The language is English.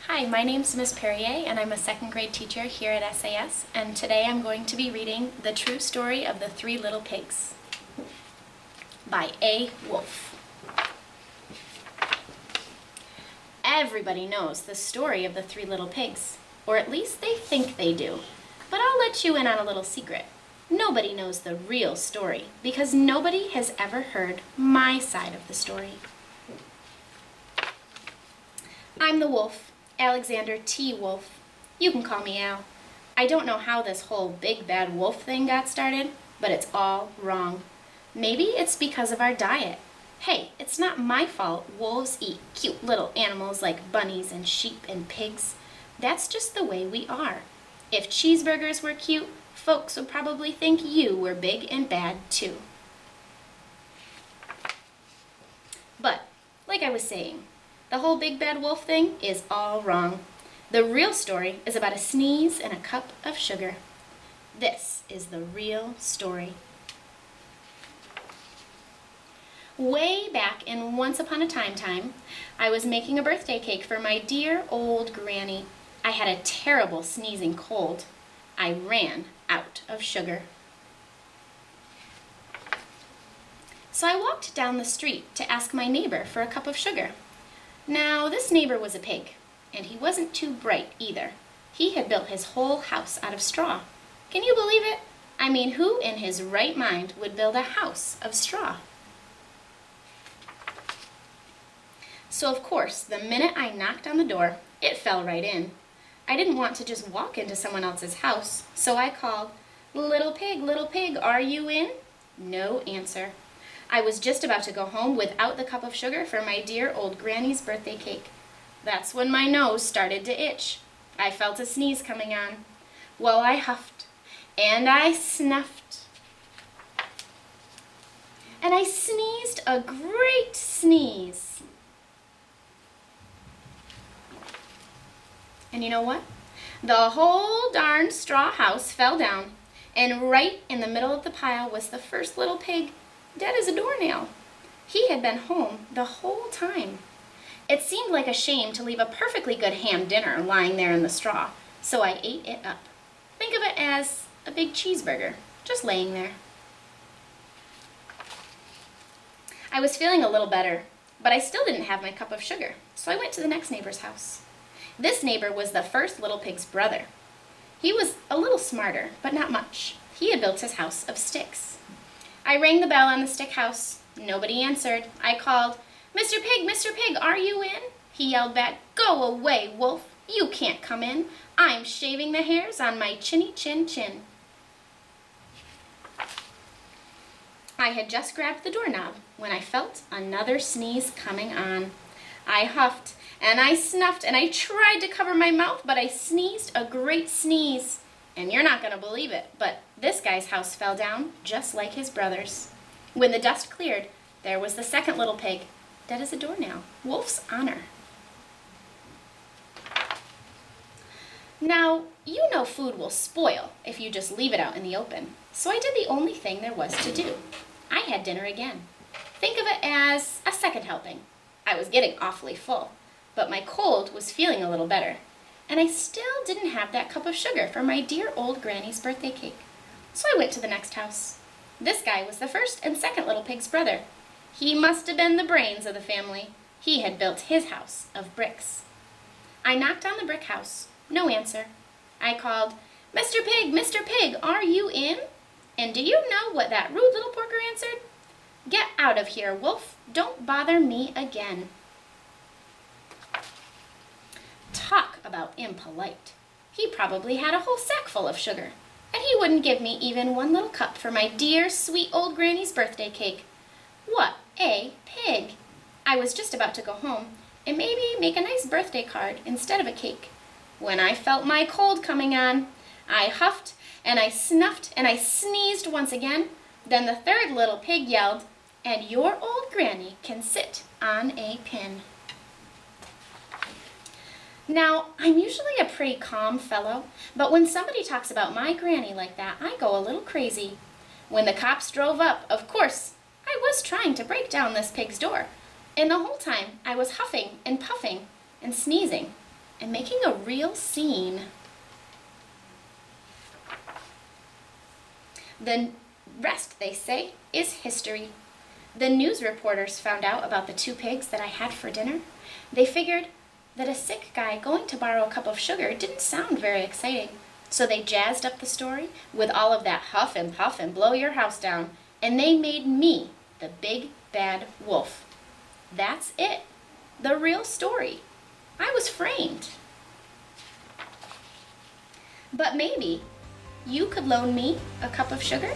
Hi, my name's Ms. Peryea, and I'm a second grade teacher here at SASCS, and today I'm going to be reading The True Story of the Three Little Pigs by A. Wolfe. Everybody knows the story of the three little pigs, or at least they think they do. But I'll let you in on a little secret. Nobody knows the real story, because nobody has ever heard my side of the story. I'm the wolf, Alexander T. Wolfe. You can call me Al. I don't know how this whole big bad wolf thing got started, but it's all wrong. Maybe it's because of our diet. Hey, it's not my fault wolves eat cute little animals like bunnies and sheep and pigs. That's just the way we are. If cheeseburgers were cute, folks would probably think you were big and bad too. But, like I was saying, the whole big bad wolf thing is all wrong. The real story is about a sneeze and a cup of sugar. This is the real story. Way back in Once Upon a Time, I was making a birthday cake for my dear old granny. I had a terrible sneezing cold. I ran out of sugar. So I walked down the street to ask my neighbor for a cup of sugar. Now, this neighbor was a pig, and he wasn't too bright either. He had built his whole house out of straw. Can you believe it? I mean, who in his right mind would build a house of straw? So, of course, the minute I knocked on the door, it fell right in. I didn't want to just walk into someone else's house, so I called, little pig, are you in?" No answer. I was just about to go home without the cup of sugar for my dear old granny's birthday cake. That's when my nose started to itch. I felt a sneeze coming on. Well, I huffed, and I snuffed, and I sneezed a great sneeze. And you know what? The whole darn straw house fell down, and right in the middle of the pile was the first little pig, dead as a doornail. He had been home the whole time. It seemed like a shame to leave a perfectly good ham dinner lying there in the straw, so I ate it up. Think of it as a big cheeseburger, just laying there. I was feeling a little better, but I still didn't have my cup of sugar, so I went to the next neighbor's house. This neighbor was the first little pig's brother. He was a little smarter, but not much. He had built his house of sticks. I rang the bell on the stick house. Nobody answered. I called, Mr. Pig, are you in?" He yelled back, "Go away, wolf. You can't come in. I'm shaving the hairs on my chinny chin chin." I had just grabbed the doorknob when I felt another sneeze coming on. I huffed, and I snuffed, and I tried to cover my mouth, but I sneezed a great sneeze. And you're not going to believe it, but this guy's house fell down just like his brother's. When the dust cleared, there was the second little pig, dead as a doornail, Wolf's honor. Now, you know food will spoil if you just leave it out in the open, so I did the only thing there was to do. I had dinner again. Think of it as a second helping. I was getting awfully full, but my cold was feeling a little better. And I still didn't have that cup of sugar for my dear old granny's birthday cake. So I went to the next house. This guy was the first and second little pig's brother. He must have been the brains of the family. He had built his house of bricks. I knocked on the brick house. No answer. I called, Mr. Pig, are you in?" And do you know what that rude little porker answered? "Get out of here, wolf. Don't bother me again." Talk about impolite. He probably had a whole sack full of sugar, and he wouldn't give me even one little cup for my dear, sweet old granny's birthday cake. What a pig! I was just about to go home and maybe make a nice birthday card instead of a cake, when I felt my cold coming on. I huffed, and I snuffed, and I sneezed once again. Then the third little pig yelled, "And your old granny can sit on a pin." Now, I'm usually a pretty calm fellow, but when somebody talks about my granny like that, I go a little crazy. When the cops drove up, of course, I was trying to break down this pig's door, and the whole time I was huffing and puffing and sneezing I'm making a real scene. The rest, they say, is history. The news reporters found out about the 2 pigs that I had for dinner. They figured that a sick guy going to borrow a cup of sugar didn't sound very exciting. So they jazzed up the story with all of that huff and puff and blow your house down, and they made me the big bad wolf. That's it. The real story. I was framed. But maybe you could loan me a cup of sugar?